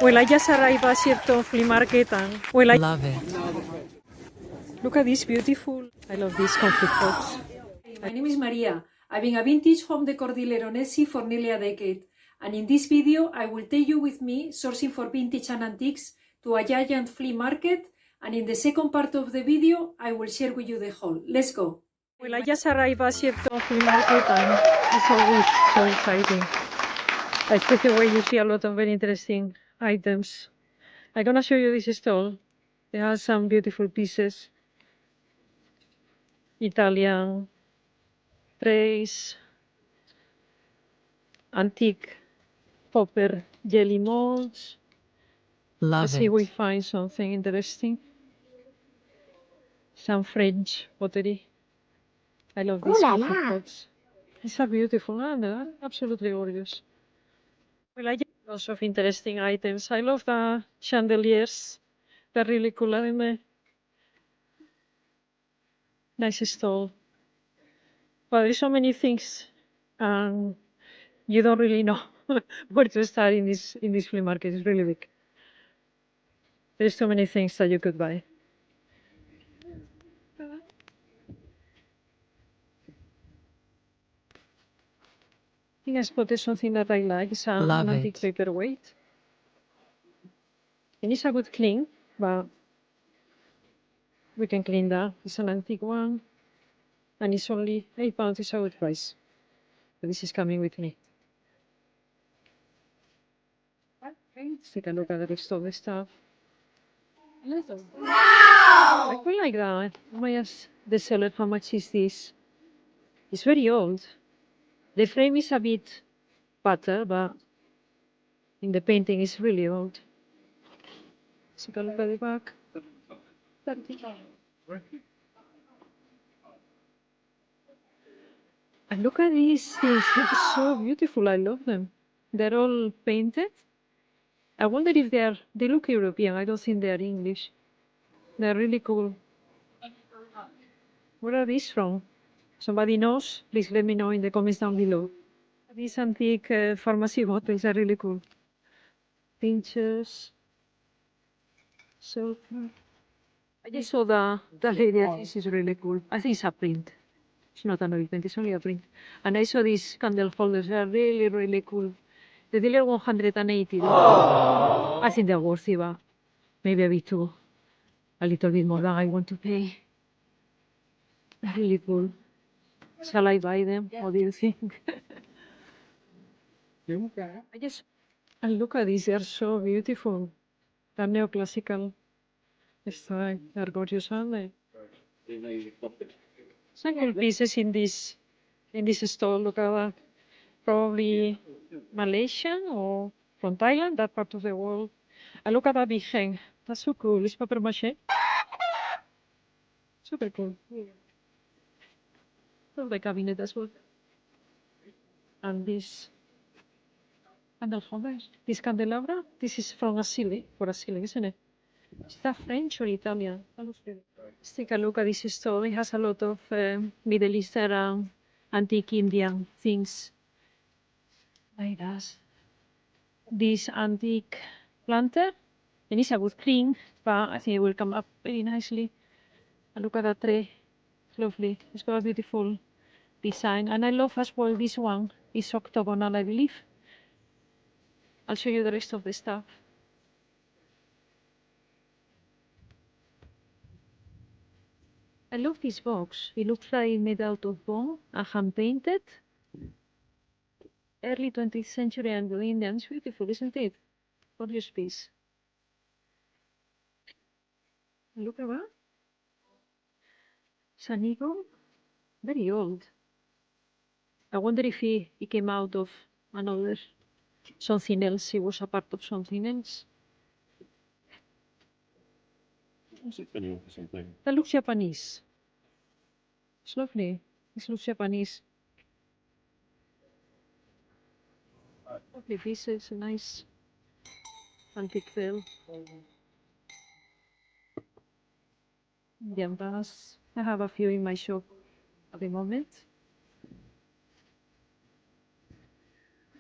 Well, I just arrived at Shepton Flea Market and Love it. look at this beautiful. I love these conflict pots. My name is Maria. I've been a vintage home decor dealer on Etsy for nearly a decade. And in this video, I will take you with me sourcing for vintage and antiques to a giant flea market. And in the second part of the video, I will share with you the haul. Let's go. Well, I just arrived at Shepton Flea Market and it's always so exciting. Especially when you see a lot of very interesting items. I'm gonna show you this stall. It has some beautiful pieces. Italian trays, antique copper jelly molds. Love Let's see if it. we find something interesting. Some French pottery. I love these coffee pots. These are beautiful, and they're absolutely gorgeous. Well, I get lots of interesting items. I love the chandeliers. They're really cool, aren't they? Nice stall. But there's so many things, and you don't really know where to start in this flea market. It's really big. There's so many things that you could buy. I think I spotted something that I like. It's an Love antique it. paperweight. And it's a good clean, but we can clean that. It's an antique one. And it's only £8. It's a good price. But this is coming with me. Okay, let's take a look at the rest of the stuff. I quite like that. I might ask the seller how much is this. It's very old. The frame is a bit better, but in the painting it's really old. Let's take a look at the back. And look at these things. They're so beautiful. I love them. They're all painted. I wonder if they look European. I don't think they're English. They're really cool. Where are these from? Somebody knows? Please let me know in the comments down below. These antique pharmacy bottles are really cool. Pinchers. Silver. I just saw the lady. This is really cool. I think it's a print. It's not an oil paint, it's only a print. And I saw these candle holders. They are really, really cool. The dealer 180. I think they're worthy, but maybe a little bit more than I want to pay. Really cool. Shall I buy them? What do you think? And look at these, they're so beautiful. They're neoclassical style. They're gorgeous, aren't they? Some cool pieces in this store. Look at that. Probably Malaysian or from Thailand, that part of the world. And look at that big hen. That's so cool. It's paper mache. Super cool. Love the cabinet as well. And this candle holder, this candelabra, this is from a ceiling, for a ceiling, isn't it? Is that French or Italian? Let's take a look at this store. It has a lot of Middle Eastern antique Indian things. Like that. This antique planter, and it's a good clean, but I think it will come up very nicely. And look at that tray. It's lovely. It's got a beautiful design. And I love as well this one. It's octagonal, I believe. I'll show you the rest of the stuff. I love this box. It looks like made out of bone and hand painted. Early 20th century Anglo-Indian. It's beautiful, isn't it? Gorgeous piece. Look at that. It's an eagle. Very old. I wonder if he came out of another something else. He was a part of something else. That looks Japanese. It's lovely. This looks Japanese. Lovely pieces, a nice antique veil. Indian vase. I have a few in my shop at the moment.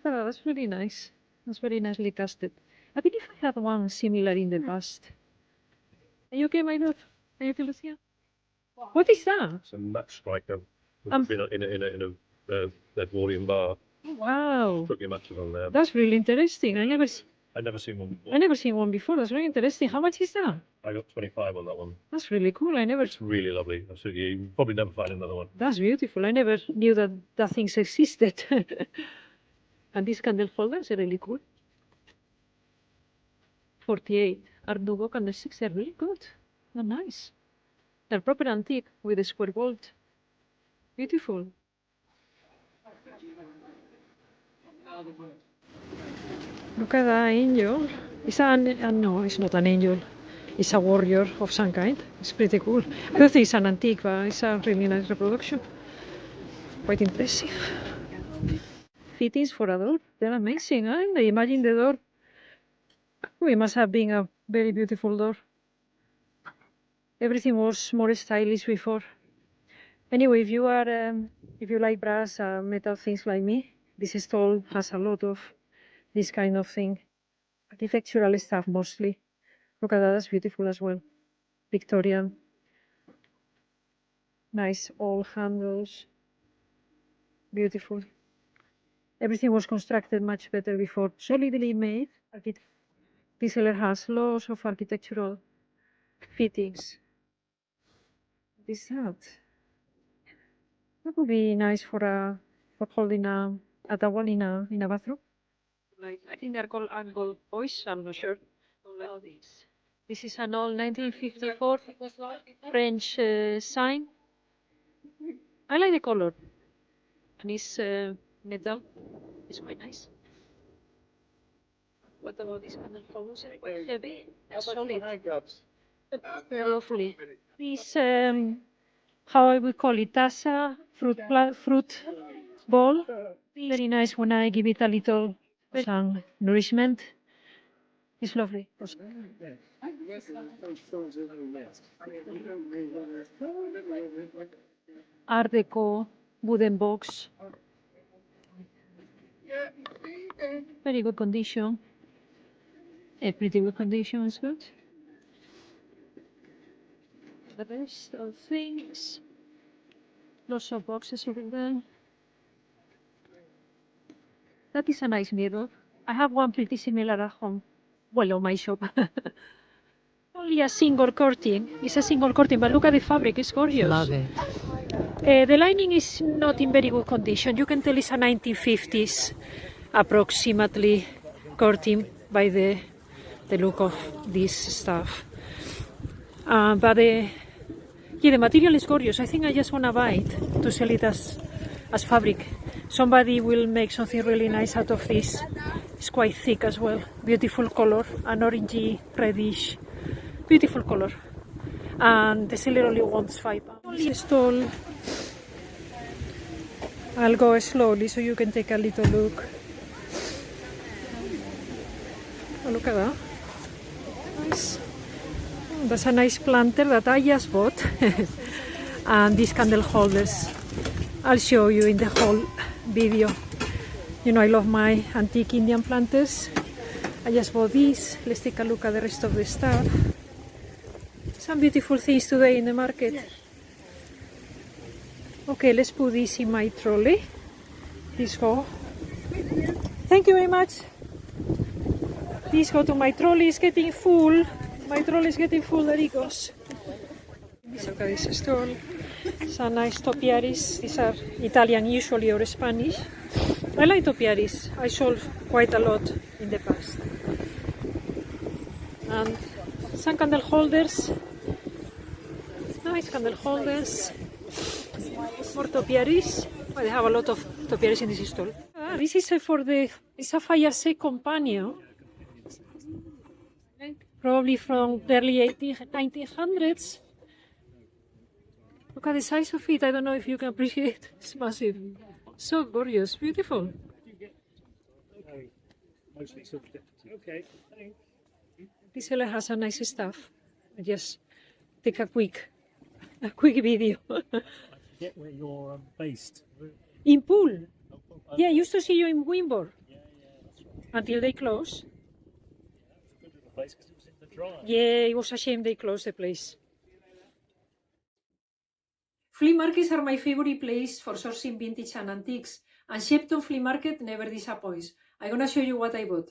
Oh, that's really nice. That's very nicely casted. I believe I had one similar in the past. Are you okay, my love? Are you okay, Lucia? What is that? It's a match striker Um, in a Edwardian bar. Wow, Put your matches on there. that's really interesting. I'd never seen one before. I never seen one before. That's very interesting. How much is that? I got 25 on that one. That's really cool. It's really lovely. Absolutely. You probably never find another one. That's beautiful. I never knew that things existed. And these candle holders are really cool. 48 Art Nouveau candlesticks. They're really good. They're nice. They're proper antique with a square gold. Beautiful. Look at that angel. It's no, it's not an angel. It's a warrior of some kind. It's pretty cool. I don't think it's an antique, but it's a really nice reproduction. Quite impressive. Fittings for a door. They're amazing, huh? Imagine the door. Oh, it must have been a very beautiful door. Everything was more stylish before. Anyway, if you like brass, metal things like me, this stall has a lot of this kind of thing. Architectural stuff mostly. Look at that, that's beautiful as well. Victorian. Nice old handles. Beautiful. Everything was constructed much better before. Solidly made. This seller has lots of architectural fittings. What is that? That would be nice for holding a towel in a bathroom. Like, I think they're called angle boys. I'm not sure. This is an old 1954 French sign. I like the color. And it's metal. It's quite nice. What about this kind of colors? Quite heavy. Solid. Very lovely. This, how I would call it, tassa, fruit bowl. Very nice when I give it a little some nourishment. It's lovely. Art Deco, wooden box. Very good condition. A pretty good condition is good. The rest of things. Lots of boxes over there. That is a nice mirror. I have one pretty similar at home. Well, on my shop. Only a single curtain. It's a single curtain, but look at the fabric. It's gorgeous. Love it. The lining is not in very good condition. You can tell it's a 1950s approximately curtain by the look of this stuff. But yeah, the material is gorgeous. I think I just want to buy it to sell it as fabric. Somebody will make something really nice out of this. It's quite thick as well. Beautiful color, an orangey, reddish, beautiful color. And the seller only wants £5. Only stall. I'll go slowly so you can take a little look. Oh, look at that. Nice. That's a nice planter that I just bought. And these candle holders. I'll show you in the whole video. You know, I love my antique Indian planters. I just bought these. Let's take a look at the rest of the stuff. Some beautiful things today in the market. Okay, let's put this in my trolley. This go. Thank you very much. This go to my trolley. It's getting full. My trolley is getting full. There it goes. Look at this stall. Some nice topiaries. These are Italian usually or Spanish. I like topiaries. I sold quite a lot in the past. And some candle holders. Nice candle holders. More topiaries. Well, they have a lot of topiaries in this stall. This is it's a fire-safe companion. Probably from the early 1900s. Look at the size of it. I don't know if you can appreciate it. It's massive. So gorgeous. Beautiful. This seller has some nice stuff. I just take a quick video. Get where you're based. In Poole. Yeah, I used to see you in Wimborne. Until they close. place because it was in the drive. Yeah, it was a shame they closed the place. Flea markets are my favorite place for sourcing vintage and antiques, and Shepton Flea Market never disappoints. I'm gonna show you what I bought.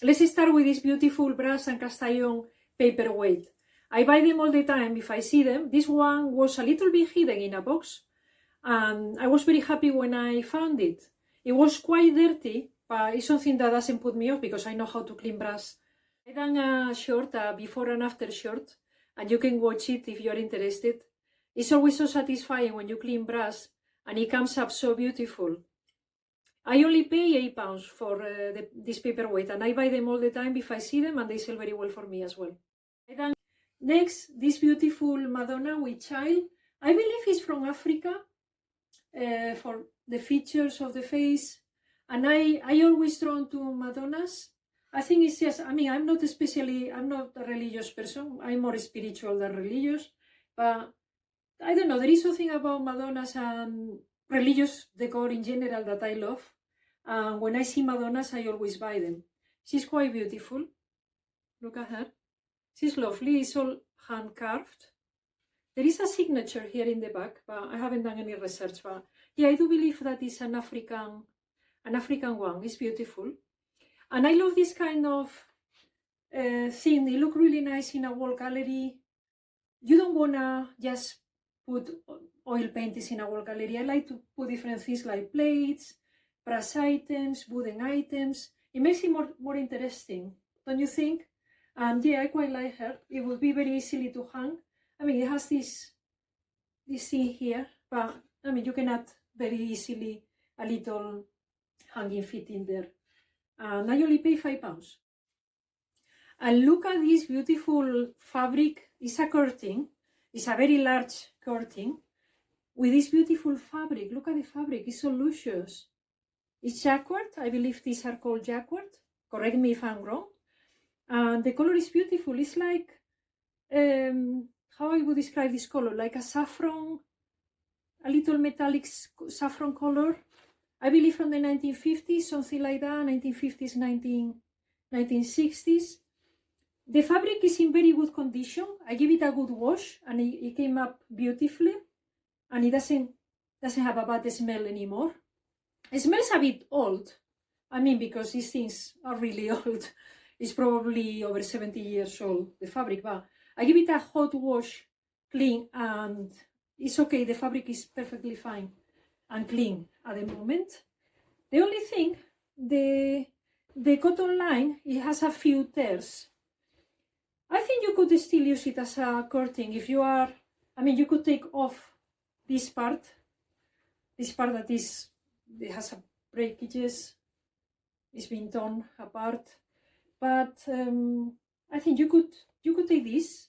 Let's start with this beautiful brass and cast iron paperweight. I buy them all the time if I see them. This one was a little bit hidden in a box, and I was very happy when I found it. It was quite dirty, but it's something that doesn't put me off because I know how to clean brass. I done a short, a before and after short, and you can watch it if you're interested. It's always so satisfying when you clean brass and it comes up so beautiful. I only pay £8 for this paperweight, and I buy them all the time if I see them, and they sell very well for me as well. Next, this beautiful Madonna with child. I believe it's from Africa for the features of the face, and I always drawn to Madonnas. I think it's just, I mean, I'm not a religious person. I'm more spiritual than religious, but I don't know, there is something about Madonnas and religious decor in general that I love. And when I see Madonnas, I always buy them. She's quite beautiful. Look at her. She's lovely. It's all hand carved. There is a signature here in the back, but I haven't done any research. But yeah, I do believe that is an African one. It's beautiful. And I love this kind of thing. They look really nice in a wall gallery. You don't wanna just put oil paintings in a wall gallery. I like to put different things like plates, brass items, wooden items. It makes it more interesting, don't you think? And yeah, I quite like her. It would be very easily to hang. I mean, it has this thing here, but I mean, you can add very easily a little hanging feet in there. And I only pay £5. And look at this beautiful fabric. It's a curtain. It's a very large curtain with this beautiful fabric. Look at the fabric. It's so luscious. It's JACQUARD. I believe these are called JACQUARD. Correct me if I'm wrong. And the color is beautiful. It's like, how I would describe this color? Like a saffron, a little metallic saffron color. I believe from the 1950s, something like that, 1950s, 1960s. The fabric is in very good condition. I give it a good wash and it came up beautifully, and it doesn't have a bad smell anymore. It smells a bit old. I mean, because these things are really old. It's probably over 70 years old, the fabric, but I give it a hot wash, clean, and it's okay. The fabric is perfectly fine and clean at the moment. The only thing, the cotton line, it has a few tears. I think you could still use it as a curtain if you are, I mean, you could take off this part that is, it has a breakages, it's been torn apart, but I think you could take this,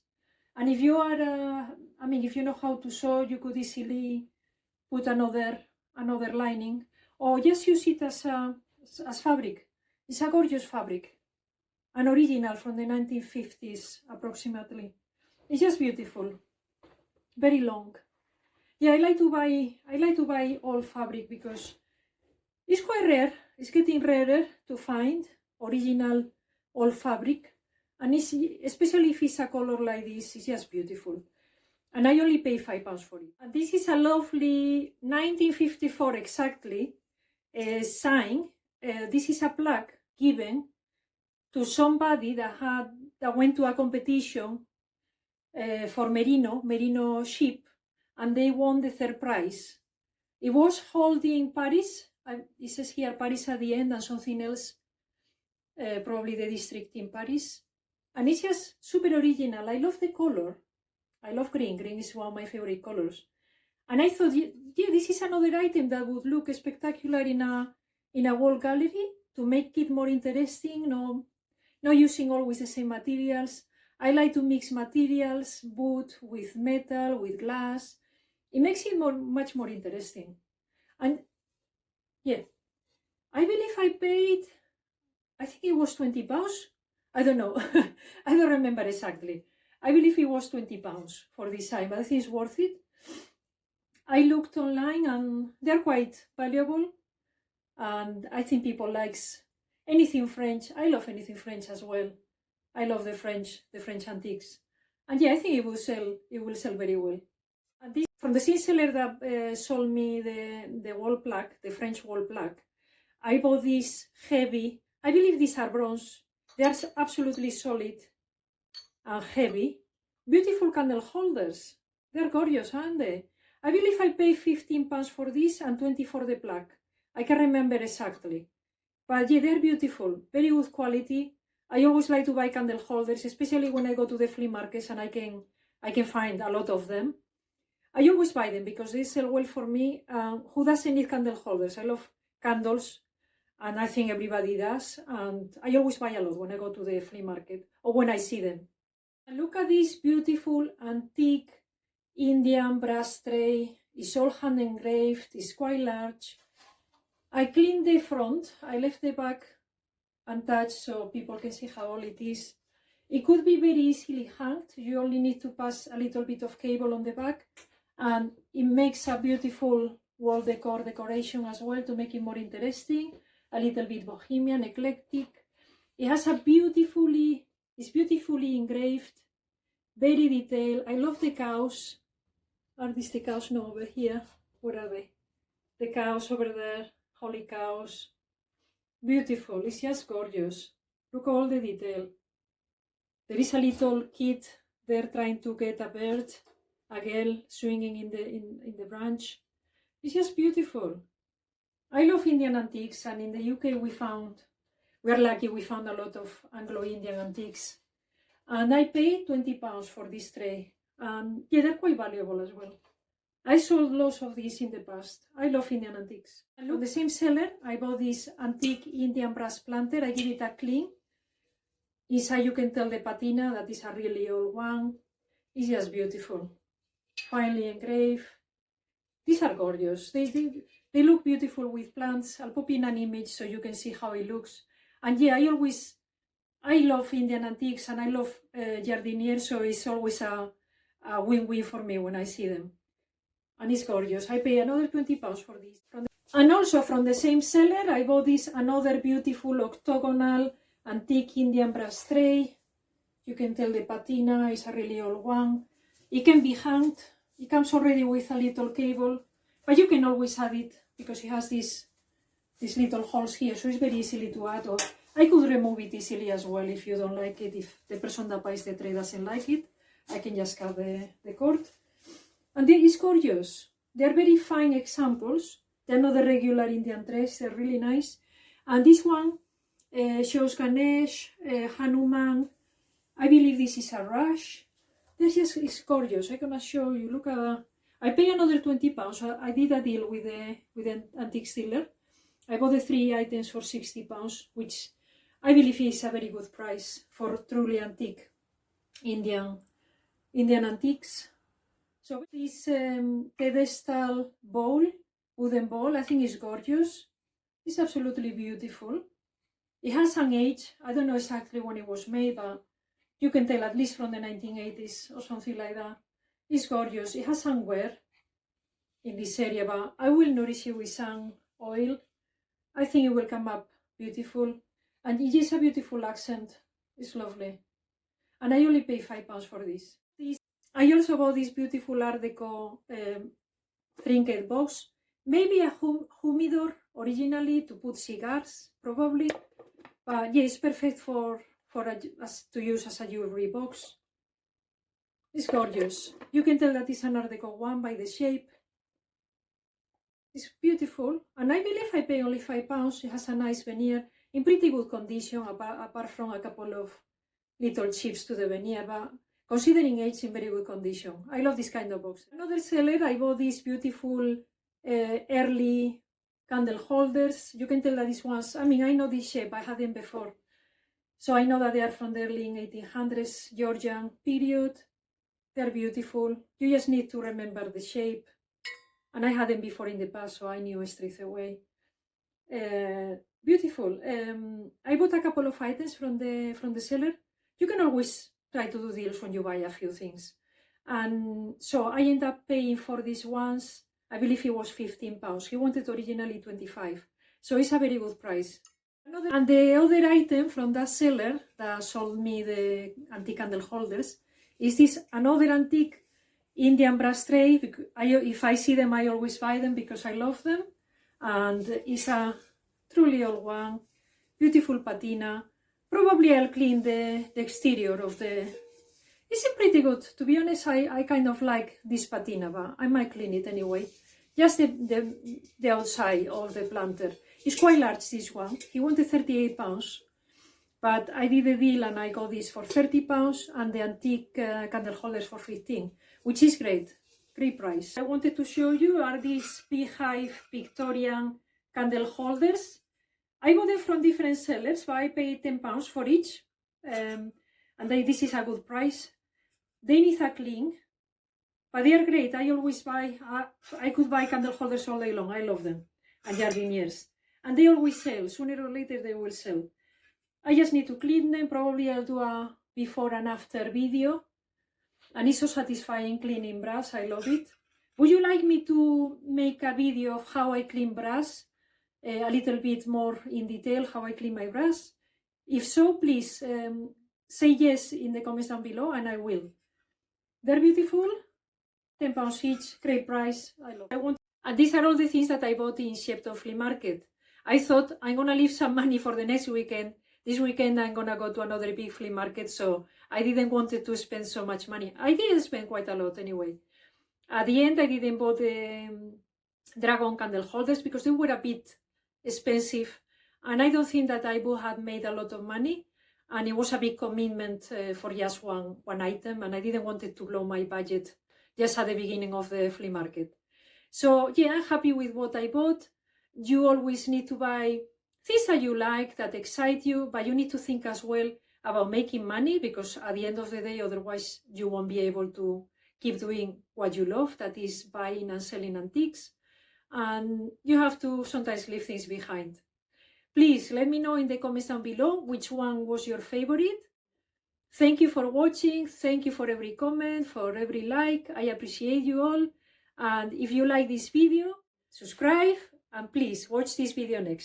and if you are, I mean, if you know how to sew, you could easily put another lining, or just use it as fabric. It's a gorgeous fabric. An original from the 1950s, approximately. It's just beautiful. Very long. Yeah, I like to buy old fabric because it's quite rare. It's getting rarer to find original old fabric, and it's, especially if it's a color like this, it's just beautiful. And I only pay £5 for it. And this is a lovely 1954 exactly sign. This is a plaque given to somebody that went to a competition for merino sheep, and they won the third prize. It was held in Paris. It says here Paris at the end and something else, probably the district in Paris. And it's just super original. I love the color. I love green. Green is one of my favorite colors. And I thought, yeah, this is another item that would look spectacular in a wall gallery to make it more interesting. Not using always the same materials. I like to mix materials, wood with metal, with glass. It makes it much more interesting. And yeah, I believe I paid, I think it was £20. I don't know. I don't remember exactly. I believe it was £20 for this sign, but I think it's worth it. I looked online and they're quite valuable. And I think people like anything French. I love anything French as well. I love the French antiques. And yeah, I think it will sell very well. And this, from the same seller that sold me the wall plaque, the French wall plaque, I bought this heavy, I believe these are bronze. They are absolutely solid and heavy. Beautiful candle holders. They're gorgeous, aren't they? I believe I paid £15 for this and 20 for the plaque. I can't remember exactly. But yeah, they're beautiful. Very good quality. I always like to buy candle holders, especially when I go to the flea markets and I can find a lot of them. I always buy them because they sell well for me. Who doesn't need candle holders? I love candles, and I think everybody does. And I always buy a lot when I go to the flea market or when I see them. And look at this beautiful antique Indian brass tray. It's all hand engraved. It's quite large. I cleaned the front. I left the back untouched so people can see how old it is. It could be very easily hanged. You only need to pass a little bit of cable on the back, and it makes a beautiful wall decoration as well to make it more interesting, a little bit bohemian, eclectic. It has it's beautifully engraved, very detailed. I love the cows. Are these the cows? No, over here. Where are they? The cows over there, holy cows. Beautiful, it's just gorgeous. Look at all the detail. There is a little kid there trying to get a bird, a girl swinging in the branch. It's just beautiful. I love Indian antiques, and in the UK we are lucky we found a lot of Anglo-Indian antiques. And I paid £20 for this tray. Yeah, they're quite valuable as well. I sold lots of these in the past. I love Indian antiques. And from the same seller, I bought this antique Indian brass planter. I give it a clean. Inside you can tell the patina that is a really old one. It's just beautiful. Finely engraved. These are gorgeous. They look beautiful with plants. I'll pop in an image so you can see how it looks. And yeah, I love Indian antiques and I love jardiniers, so it's always a win-win for me when I see them. And it's gorgeous. I pay another £20 for this. And also from the same seller, I bought this another beautiful octagonal antique Indian brass tray. You can tell the patina is a really old one. It can be hanged. It comes already with a little cable, but you can always add it because it has these little holes here, so it's very easily to add. Or I could remove it easily as well if you don't like it. If the person that buys the tray doesn't like it, I can just cut the cord. And it's gorgeous. They're very fine examples. They're not the regular Indian trays. They're really nice. And this one shows Ganesh, Hanuman. I believe this is a rush. It's gorgeous. I'm gonna show you. Look at that. I pay another £20. I did a deal with the antique dealer. I bought the 3 items for £60, which I believe is a very good price for truly antique Indian antiques. So this pedestal bowl, wooden bowl, I think is gorgeous. It's absolutely beautiful. It has an age. I don't know exactly when it was made, but you can tell at least from the 1980s or something like that. It's gorgeous. It has some wear in this area, but I will nourish it with some oil. I think it will come up beautiful. And it is a beautiful accent. It's lovely. And I only pay £5 for this. I also bought this beautiful Art Deco trinket box. Maybe a humidor originally to put cigars, probably. But yeah, it's perfect to use as a jewelry box. It's gorgeous. You can tell that it's an Art Deco one by the shape. It's beautiful. And I believe I pay only £5. It has a nice veneer in pretty good condition, apart from a couple of little chips to the veneer. But considering age, in very good condition. I love this kind of box. Another seller, I bought these beautiful early candle holders. You can tell that these ones, I mean, I know this shape, I had them before. So I know that they are from the early 1800s Georgian period. They're beautiful. You just need to remember the shape. And I had them before in the past, so I knew straight away. Beautiful. I bought a couple of items from the seller. You can always try to do deals when you buy a few things. And so I ended up paying for these ones, I believe it was £15. He wanted originally 25. So it's a very good price. And the other item from that seller that sold me the antique candle holders is this another antique Indian brass tray. If I see them, I always buy them because I love them. And it's a truly old one, beautiful patina. Probably I'll clean the exterior of the... It's pretty good. To be honest, I kind of like this patina, but I might clean it anyway. Just the outside of the planter. It's quite large, this one. He wanted 38 pounds, but I did a deal and I got this for 30 pounds and the antique candle holders for 15, which is great. Great price. I wanted to show you are these beehive Victorian candle holders. I got them from different sellers, but I paid 10 pounds for each. And this is a good price. They need a clean, but they are great. I always buy, I could buy candle holders all day long. I love them. And jardiniers. And they always sell. Sooner or later they will sell. I just need to clean them. Probably I'll do a before and after video. And it's so satisfying cleaning brass. I love it. Would you like me to make a video of how I clean brass? A little bit more in detail, how I clean my brass? If so, please say yes in the comments down below and I will. They're beautiful. 10 pounds each. Great price. I love it. And these are all the things that I bought in Shepton Flea Market. I thought I'm going to leave some money for the next weekend. This weekend I'm going to go to another big flea market, so I didn't want to spend so much money. I didn't spend quite a lot anyway. At the end, I didn't buy the dragon candle holders because they were a bit expensive. And I don't think that I would have made a lot of money. And it was a big commitment for just one item. And I didn't want it to blow my budget just at the beginning of the flea market. So yeah, I'm happy with what I bought. You always need to buy things that you like, that excite you, but you need to think as well about making money because at the end of the day, otherwise you won't be able to keep doing what you love, that is buying and selling antiques. And you have to sometimes leave things behind. Please let me know in the comments down below which one was your favorite. Thank you for watching. Thank you for every comment, for every like. I appreciate you all. And if you like this video, subscribe and please watch this video next.